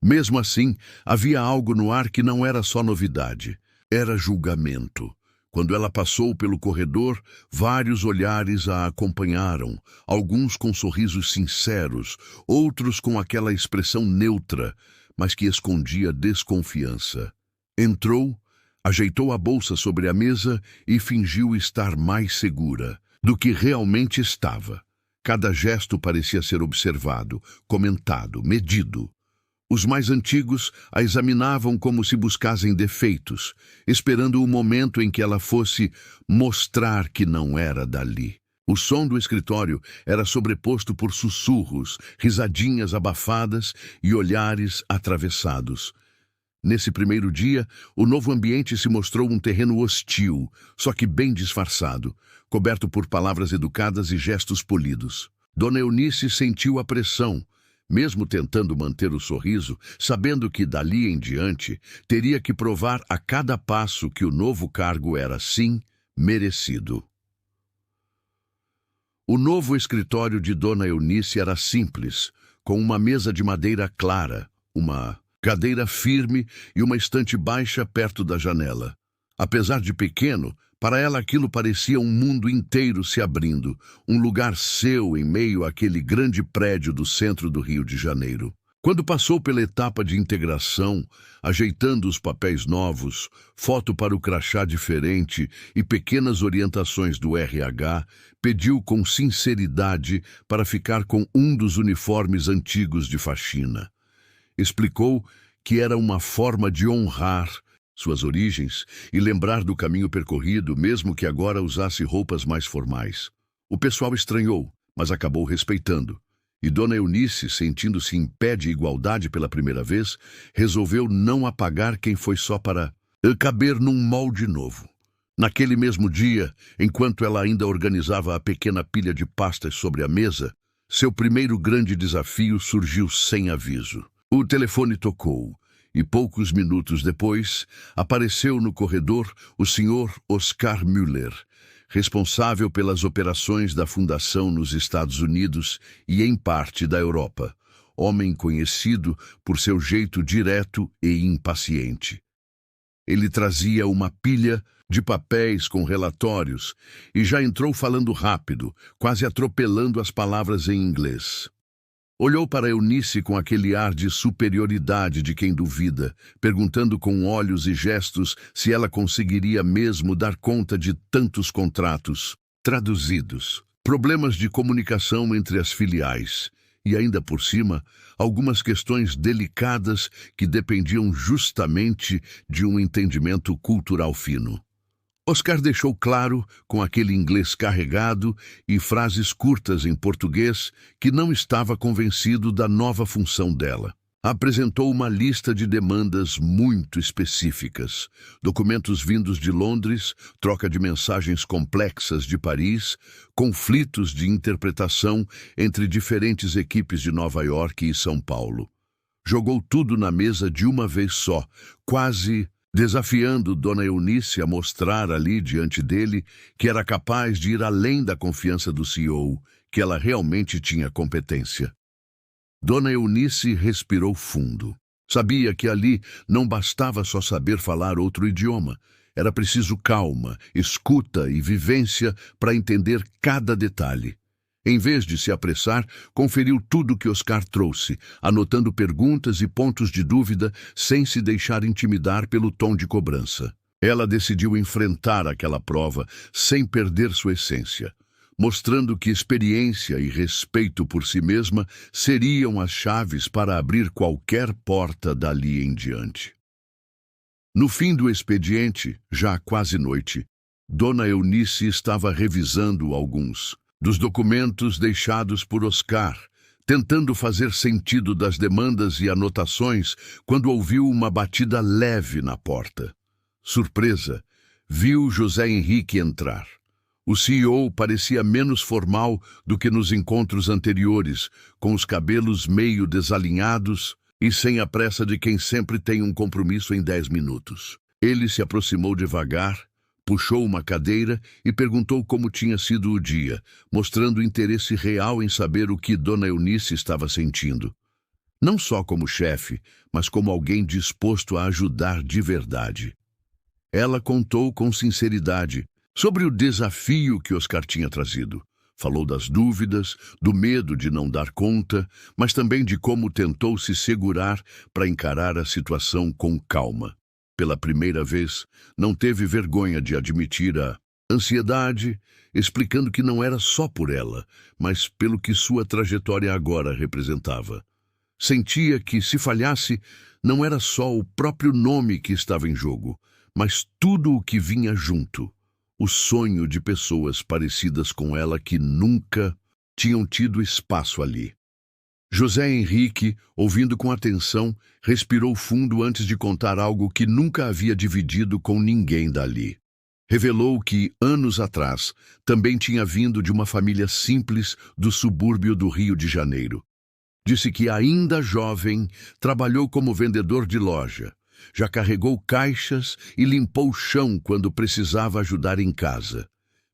Mesmo assim, havia algo no ar que não era só novidade, era julgamento. Quando ela passou pelo corredor, vários olhares a acompanharam, alguns com sorrisos sinceros, outros com aquela expressão neutra, mas que escondia desconfiança. Entrou, ajeitou a bolsa sobre a mesa e fingiu estar mais segura do que realmente estava. Cada gesto parecia ser observado, comentado, medido. Os mais antigos a examinavam como se buscassem defeitos, esperando o momento em que ela fosse mostrar que não era dali. O som do escritório era sobreposto por sussurros, risadinhas abafadas e olhares atravessados. Nesse primeiro dia, o novo ambiente se mostrou um terreno hostil, só que bem disfarçado, coberto por palavras educadas e gestos polidos. Dona Eunice sentiu a pressão, mesmo tentando manter o sorriso, sabendo que dali em diante teria que provar a cada passo que o novo cargo era, sim, merecido. O novo escritório de Dona Eunice era simples, com uma mesa de madeira clara, uma cadeira firme e uma estante baixa perto da janela. Apesar de pequeno, para ela aquilo parecia um mundo inteiro se abrindo, um lugar seu em meio àquele grande prédio do centro do Rio de Janeiro. Quando passou pela etapa de integração, ajeitando os papéis novos, foto para o crachá diferente e pequenas orientações do RH, pediu com sinceridade para ficar com um dos uniformes antigos de faxina. Explicou que era uma forma de honrar suas origens e lembrar do caminho percorrido, mesmo que agora usasse roupas mais formais. O pessoal estranhou, mas acabou respeitando. E Dona Eunice, sentindo-se em pé de igualdade pela primeira vez, resolveu não apagar quem foi só para caber num molde novo. Naquele mesmo dia, enquanto ela ainda organizava a pequena pilha de pastas sobre a mesa, seu primeiro grande desafio surgiu sem aviso. O telefone tocou, e poucos minutos depois, apareceu no corredor o Sr. Oscar Müller, responsável pelas operações da Fundação nos Estados Unidos e em parte da Europa, homem conhecido por seu jeito direto e impaciente. Ele trazia uma pilha de papéis com relatórios e já entrou falando rápido, quase atropelando as palavras em inglês. Olhou para Eunice com aquele ar de superioridade de quem duvida, perguntando com olhos e gestos se ela conseguiria mesmo dar conta de tantos contratos traduzidos. Problemas de comunicação entre as filiais e, ainda por cima, algumas questões delicadas que dependiam justamente de um entendimento cultural fino. Oscar deixou claro, com aquele inglês carregado e frases curtas em português, que não estava convencido da nova função dela. Apresentou uma lista de demandas muito específicas, documentos vindos de Londres, troca de mensagens complexas de Paris, conflitos de interpretação entre diferentes equipes de Nova York e São Paulo. Jogou tudo na mesa de uma vez só, quase desafiando Dona Eunice a mostrar ali diante dele que era capaz de ir além da confiança do CEO, que ela realmente tinha competência. Dona Eunice respirou fundo. Sabia que ali não bastava só saber falar outro idioma. Era preciso calma, escuta e vivência para entender cada detalhe. Em vez de se apressar, conferiu tudo que Oscar trouxe, anotando perguntas e pontos de dúvida sem se deixar intimidar pelo tom de cobrança. Ela decidiu enfrentar aquela prova sem perder sua essência, mostrando que experiência e respeito por si mesma seriam as chaves para abrir qualquer porta dali em diante. No fim do expediente, já quase noite, Dona Eunice estava revisando alguns dos documentos deixados por Oscar, tentando fazer sentido das demandas e anotações quando ouviu uma batida leve na porta. Surpresa, viu José Henrique entrar. O CEO parecia menos formal do que nos encontros anteriores, com os cabelos meio desalinhados e sem a pressa de quem sempre tem um compromisso em 10 minutos. Ele se aproximou devagar, puxou uma cadeira e perguntou como tinha sido o dia, mostrando interesse real em saber o que Dona Eunice estava sentindo. Não só como chefe, mas como alguém disposto a ajudar de verdade. Ela contou com sinceridade sobre o desafio que Oscar tinha trazido. Falou das dúvidas, do medo de não dar conta, mas também de como tentou se segurar para encarar a situação com calma. Pela primeira vez, não teve vergonha de admitir a ansiedade, explicando que não era só por ela, mas pelo que sua trajetória agora representava. Sentia que, se falhasse, não era só o próprio nome que estava em jogo, mas tudo o que vinha junto. O sonho de pessoas parecidas com ela que nunca tinham tido espaço ali. José Henrique, ouvindo com atenção, respirou fundo antes de contar algo que nunca havia dividido com ninguém dali. Revelou que, anos atrás, também tinha vindo de uma família simples do subúrbio do Rio de Janeiro. Disse que, ainda jovem, trabalhou como vendedor de loja. Já carregou caixas e limpou o chão quando precisava ajudar em casa.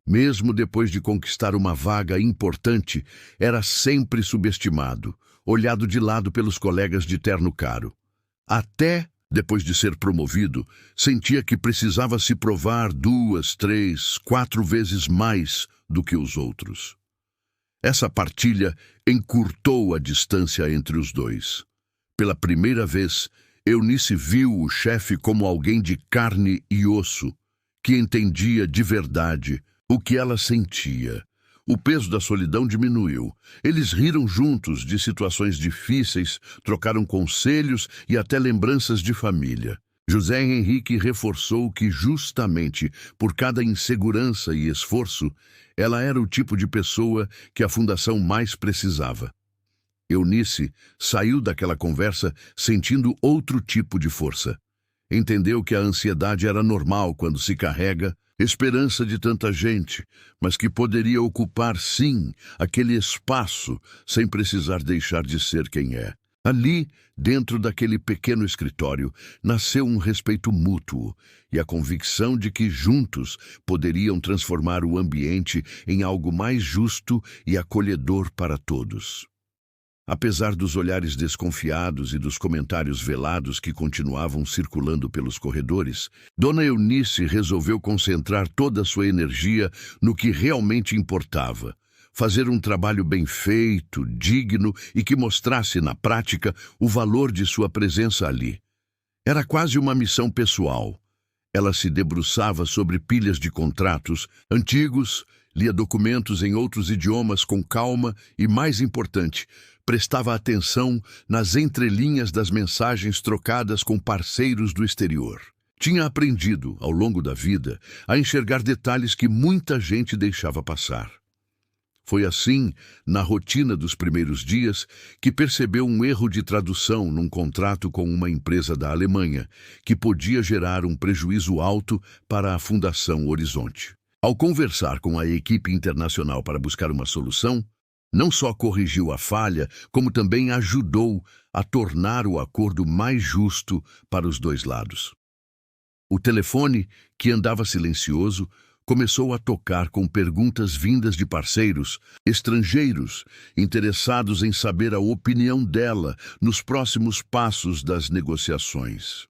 Mesmo depois de conquistar uma vaga importante, era sempre subestimado, olhado de lado pelos colegas de terno caro. Até Depois de ser promovido, sentia que precisava se provar 2, 3, 4 vezes mais do que os outros. Essa partilha encurtou a distância entre os dois. Pela primeira vez, Eunice viu o chefe como alguém de carne e osso, que entendia de verdade o que ela sentia. O peso da solidão diminuiu. Eles riram juntos de situações difíceis, trocaram conselhos e até lembranças de família. José Henrique reforçou que justamente por cada insegurança e esforço, ela era o tipo de pessoa que a fundação mais precisava. Eunice saiu daquela conversa sentindo outro tipo de força. Entendeu que a ansiedade era normal quando se carrega esperança de tanta gente, mas que poderia ocupar, sim, aquele espaço sem precisar deixar de ser quem é. Ali, dentro daquele pequeno escritório, nasceu um respeito mútuo e a convicção de que juntos poderiam transformar o ambiente em algo mais justo e acolhedor para todos. Apesar dos olhares desconfiados e dos comentários velados que continuavam circulando pelos corredores, Dona Eunice resolveu concentrar toda a sua energia no que realmente importava: fazer um trabalho bem feito, digno e que mostrasse na prática o valor de sua presença ali. Era quase uma missão pessoal. Ela se debruçava sobre pilhas de contratos antigos, lia documentos em outros idiomas com calma e, mais importante, prestava atenção nas entrelinhas das mensagens trocadas com parceiros do exterior. Tinha aprendido, ao longo da vida, a enxergar detalhes que muita gente deixava passar. Foi assim, na rotina dos primeiros dias, que percebeu um erro de tradução num contrato com uma empresa da Alemanha, que podia gerar um prejuízo alto para a Fundação Horizonte. Ao conversar com a equipe internacional para buscar uma solução, não só corrigiu a falha, como também ajudou a tornar o acordo mais justo para os dois lados. O telefone, que andava silencioso, começou a tocar com perguntas vindas de parceiros estrangeiros, interessados em saber a opinião dela nos próximos passos das negociações.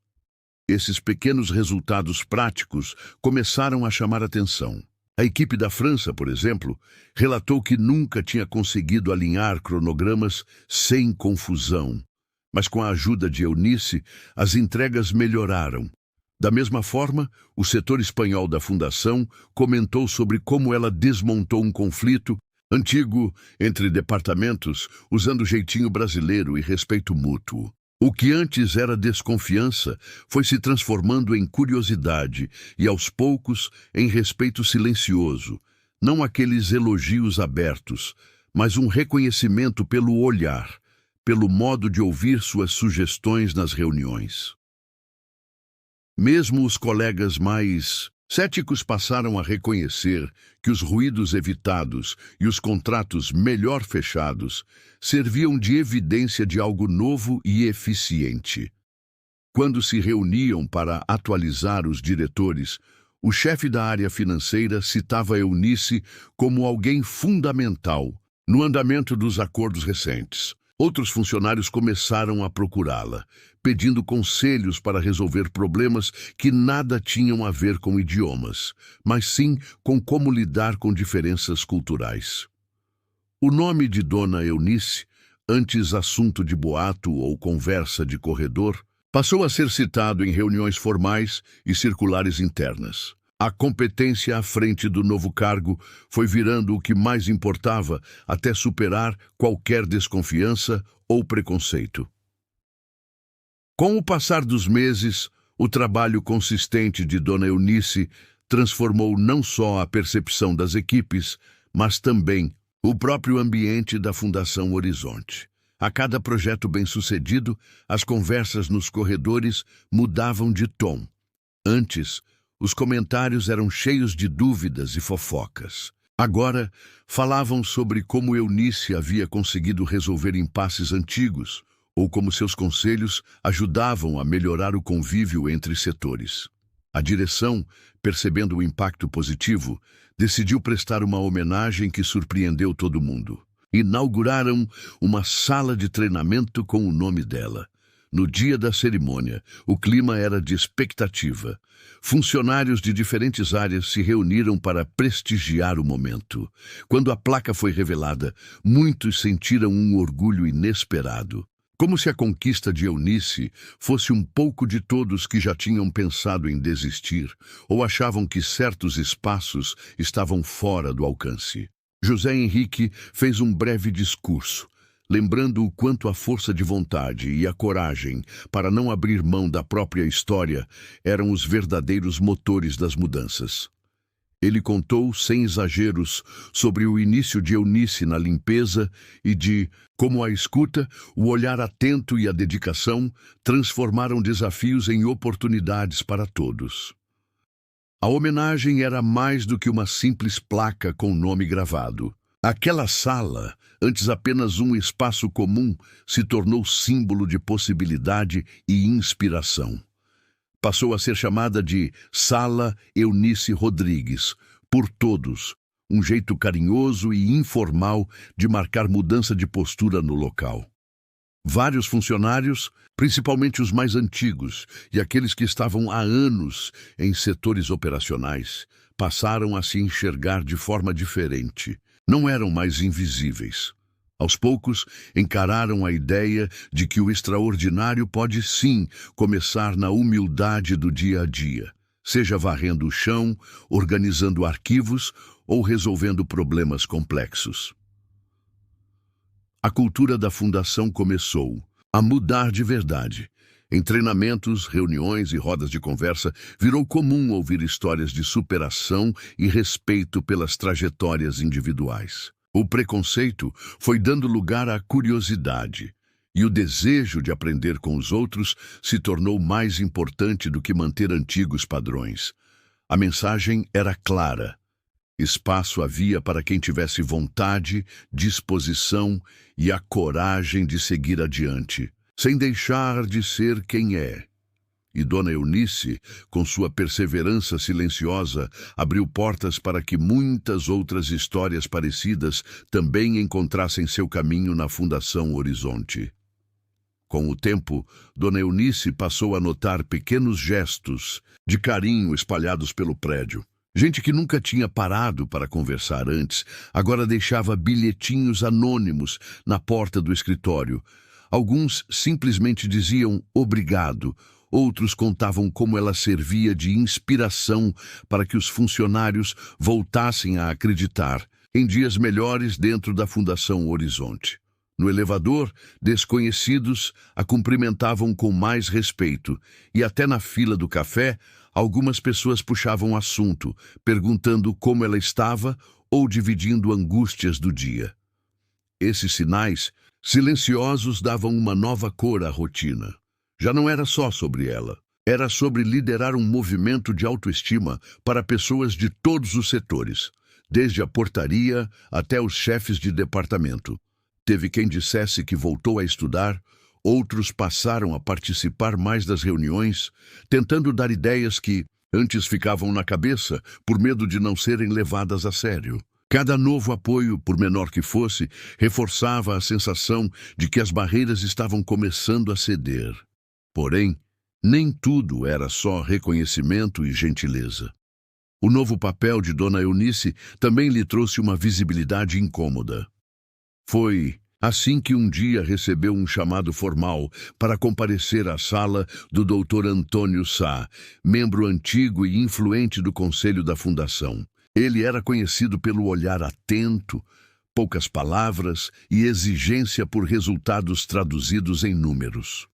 Esses pequenos resultados práticos começaram a chamar atenção. A equipe da França, por exemplo, relatou que nunca tinha conseguido alinhar cronogramas sem confusão. Mas com a ajuda de Eunice, as entregas melhoraram. Da mesma forma, o setor espanhol da Fundação comentou sobre como ela desmontou um conflito antigo entre departamentos, usando o jeitinho brasileiro e respeito mútuo. O que antes era desconfiança foi se transformando em curiosidade e, aos poucos, em respeito silencioso. Não aqueles elogios abertos, mas um reconhecimento pelo olhar, pelo modo de ouvir suas sugestões nas reuniões. Mesmo os colegas mais céticos passaram a reconhecer que os ruídos evitados e os contratos melhor fechados serviam de evidência de algo novo e eficiente. Quando se reuniam para atualizar os diretores, o chefe da área financeira citava Eunice como alguém fundamental no andamento dos acordos recentes. Outros funcionários começaram a procurá-la, pedindo conselhos para resolver problemas que nada tinham a ver com idiomas, mas sim com como lidar com diferenças culturais. O nome de Dona Eunice, antes assunto de boato ou conversa de corredor, passou a ser citado em reuniões formais e circulares internas. A competência à frente do novo cargo foi virando o que mais importava até superar qualquer desconfiança ou preconceito. Com o passar dos meses, o trabalho consistente de Dona Eunice transformou não só a percepção das equipes, mas também o próprio ambiente da Fundação Horizonte. A cada projeto bem-sucedido, as conversas nos corredores mudavam de tom. Antes, os comentários eram cheios de dúvidas e fofocas. Agora, falavam sobre como Eunice havia conseguido resolver impasses antigos, ou como seus conselhos ajudavam a melhorar o convívio entre setores. A direção, percebendo o impacto positivo, decidiu prestar uma homenagem que surpreendeu todo mundo. Inauguraram uma sala de treinamento com o nome dela. No dia da cerimônia, o clima era de expectativa. Funcionários de diferentes áreas se reuniram para prestigiar o momento. Quando a placa foi revelada, muitos sentiram um orgulho inesperado. Como se a conquista de Eunice fosse um pouco de todos que já tinham pensado em desistir ou achavam que certos espaços estavam fora do alcance. José Henrique fez um breve discurso, lembrando o quanto a força de vontade e a coragem para não abrir mão da própria história eram os verdadeiros motores das mudanças. Ele contou, sem exageros, sobre o início de Eunice na limpeza e de como a escuta, o olhar atento e a dedicação transformaram desafios em oportunidades para todos. A homenagem era mais do que uma simples placa com nome gravado. Aquela sala, antes apenas um espaço comum, se tornou símbolo de possibilidade e inspiração. Passou a ser chamada de Sala Eunice Rodrigues, por todos, um jeito carinhoso e informal de marcar mudança de postura no local. Vários funcionários, principalmente os mais antigos e aqueles que estavam há anos em setores operacionais, passaram a se enxergar de forma diferente. Não eram mais invisíveis. Aos poucos, encararam a ideia de que o extraordinário pode sim começar na humildade do dia a dia, seja varrendo o chão, organizando arquivos ou resolvendo problemas complexos. A cultura da fundação começou a mudar de verdade. Em treinamentos, reuniões e rodas de conversa, virou comum ouvir histórias de superação e respeito pelas trajetórias individuais. O preconceito foi dando lugar à curiosidade, e o desejo de aprender com os outros se tornou mais importante do que manter antigos padrões. A mensagem era clara. Espaço havia para quem tivesse vontade, disposição e a coragem de seguir adiante, sem deixar de ser quem é. E Dona Eunice, com sua perseverança silenciosa, abriu portas para que muitas outras histórias parecidas também encontrassem seu caminho na Fundação Horizonte. Com o tempo, Dona Eunice passou a notar pequenos gestos de carinho espalhados pelo prédio. Gente que nunca tinha parado para conversar antes, agora deixava bilhetinhos anônimos na porta do escritório. Alguns simplesmente diziam obrigado. Outros contavam como ela servia de inspiração para que os funcionários voltassem a acreditar em dias melhores dentro da Fundação Horizonte. No elevador, desconhecidos a cumprimentavam com mais respeito e até na fila do café, algumas pessoas puxavam assunto, perguntando como ela estava ou dividindo angústias do dia. Esses sinais silenciosos davam uma nova cor à rotina. Já não era só sobre ela. Era sobre liderar um movimento de autoestima para pessoas de todos os setores, desde a portaria até os chefes de departamento. Teve quem dissesse que voltou a estudar, outros passaram a participar mais das reuniões, tentando dar ideias que antes ficavam na cabeça por medo de não serem levadas a sério. Cada novo apoio, por menor que fosse, reforçava a sensação de que as barreiras estavam começando a ceder. Porém, nem tudo era só reconhecimento e gentileza. O novo papel de Dona Eunice também lhe trouxe uma visibilidade incômoda. Foi assim que um dia recebeu um chamado formal para comparecer à sala do Dr. Antônio Sá, membro antigo e influente do Conselho da Fundação. Ele era conhecido pelo olhar atento, poucas palavras e exigência por resultados traduzidos em números.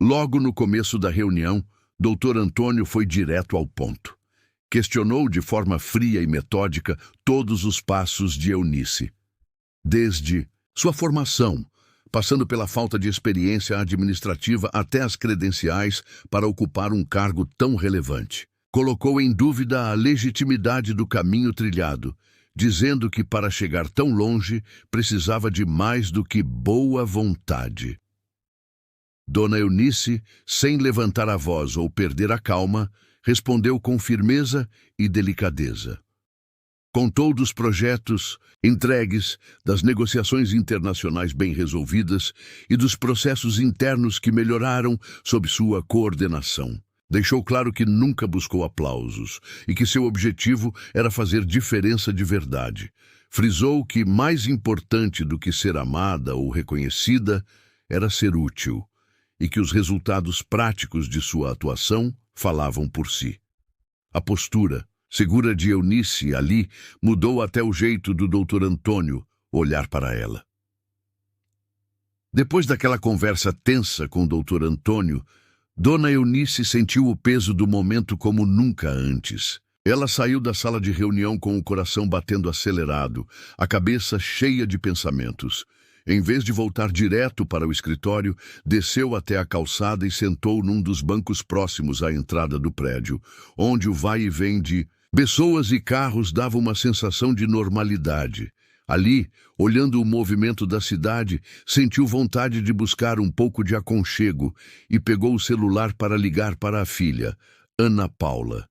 Logo no começo da reunião, Dr. Antônio foi direto ao ponto. Questionou de forma fria e metódica todos os passos de Eunice. Desde sua formação, passando pela falta de experiência administrativa até as credenciais para ocupar um cargo tão relevante. Colocou em dúvida a legitimidade do caminho trilhado, dizendo que para chegar tão longe precisava de mais do que boa vontade. Dona Eunice, sem levantar a voz ou perder a calma, respondeu com firmeza e delicadeza. Contou dos projetos entregues, das negociações internacionais bem resolvidas e dos processos internos que melhoraram sob sua coordenação. Deixou claro que nunca buscou aplausos e que seu objetivo era fazer diferença de verdade. Frisou que mais importante do que ser amada ou reconhecida era ser útil e que os resultados práticos de sua atuação falavam por si. A postura segura de Eunice ali mudou até o jeito do Dr. Antônio olhar para ela. Depois daquela conversa tensa com o Dr. Antônio, Dona Eunice sentiu o peso do momento como nunca antes. Ela saiu da sala de reunião com o coração batendo acelerado, a cabeça cheia de pensamentos. Em vez de voltar direto para o escritório, desceu até a calçada e sentou num dos bancos próximos à entrada do prédio, onde o vai e vem de pessoas e carros dava uma sensação de normalidade. Ali, olhando o movimento da cidade, sentiu vontade de buscar um pouco de aconchego e pegou o celular para ligar para a filha, Ana Paula.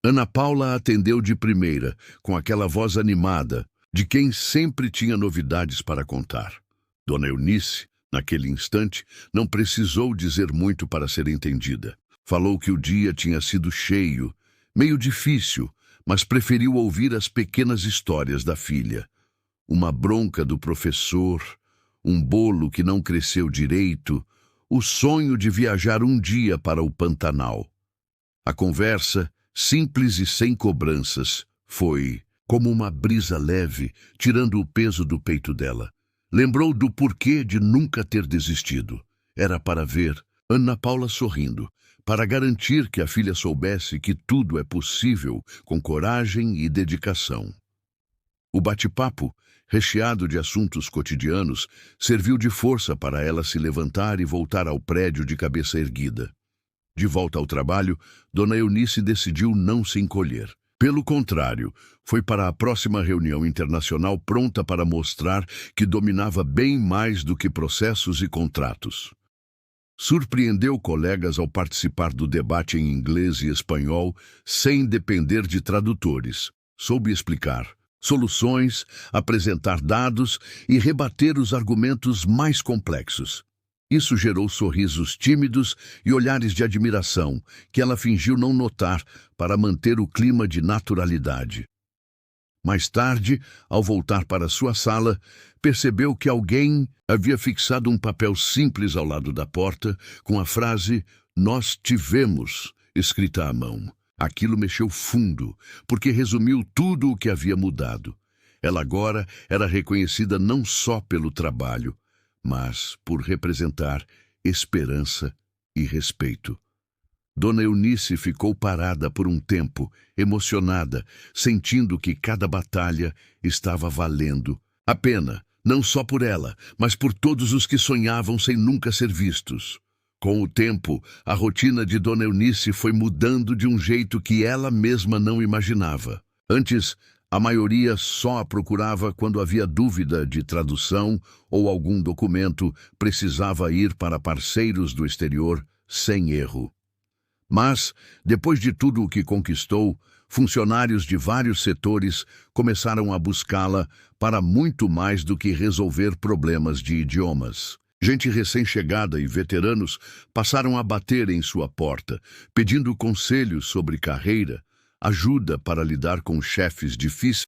Ana Paula atendeu de primeira, com aquela voz animada, de quem sempre tinha novidades para contar. Dona Eunice, naquele instante, não precisou dizer muito para ser entendida. Falou que o dia tinha sido cheio, meio difícil, mas preferiu ouvir as pequenas histórias da filha. Uma bronca do professor, um bolo que não cresceu direito, o sonho de viajar um dia para o Pantanal. A conversa, simples e sem cobranças, foi como uma brisa leve, tirando o peso do peito dela. Lembrou do porquê de nunca ter desistido. Era para ver Ana Paula sorrindo, para garantir que a filha soubesse que tudo é possível com coragem e dedicação. O bate-papo, recheado de assuntos cotidianos, serviu de força para ela se levantar e voltar ao prédio de cabeça erguida. De volta ao trabalho, Dona Eunice decidiu não se encolher. Pelo contrário, foi para a próxima reunião internacional pronta para mostrar que dominava bem mais do que processos e contratos. Surpreendeu colegas ao participar do debate em inglês e espanhol sem depender de tradutores. Soube explicar soluções, apresentar dados e rebater os argumentos mais complexos. Isso gerou sorrisos tímidos e olhares de admiração, que ela fingiu não notar para manter o clima de naturalidade. Mais tarde, ao voltar para sua sala, percebeu que alguém havia fixado um papel simples ao lado da porta, com a frase "Nós tivemos" escrita à mão. Aquilo mexeu fundo, porque resumiu tudo o que havia mudado. Ela agora era reconhecida não só pelo trabalho, mas por representar esperança e respeito. Dona Eunice ficou parada por um tempo, emocionada, sentindo que cada batalha estava valendo a pena, não só por ela, mas por todos os que sonhavam sem nunca ser vistos. Com o tempo, a rotina de Dona Eunice foi mudando de um jeito que ela mesma não imaginava. Antes, a maioria só a procurava quando havia dúvida de tradução ou algum documento precisava ir para parceiros do exterior sem erro. Mas, depois de tudo o que conquistou, funcionários de vários setores começaram a buscá-la para muito mais do que resolver problemas de idiomas. Gente recém-chegada e veteranos passaram a bater em sua porta, pedindo conselhos sobre carreira, ajuda para lidar com chefes difíceis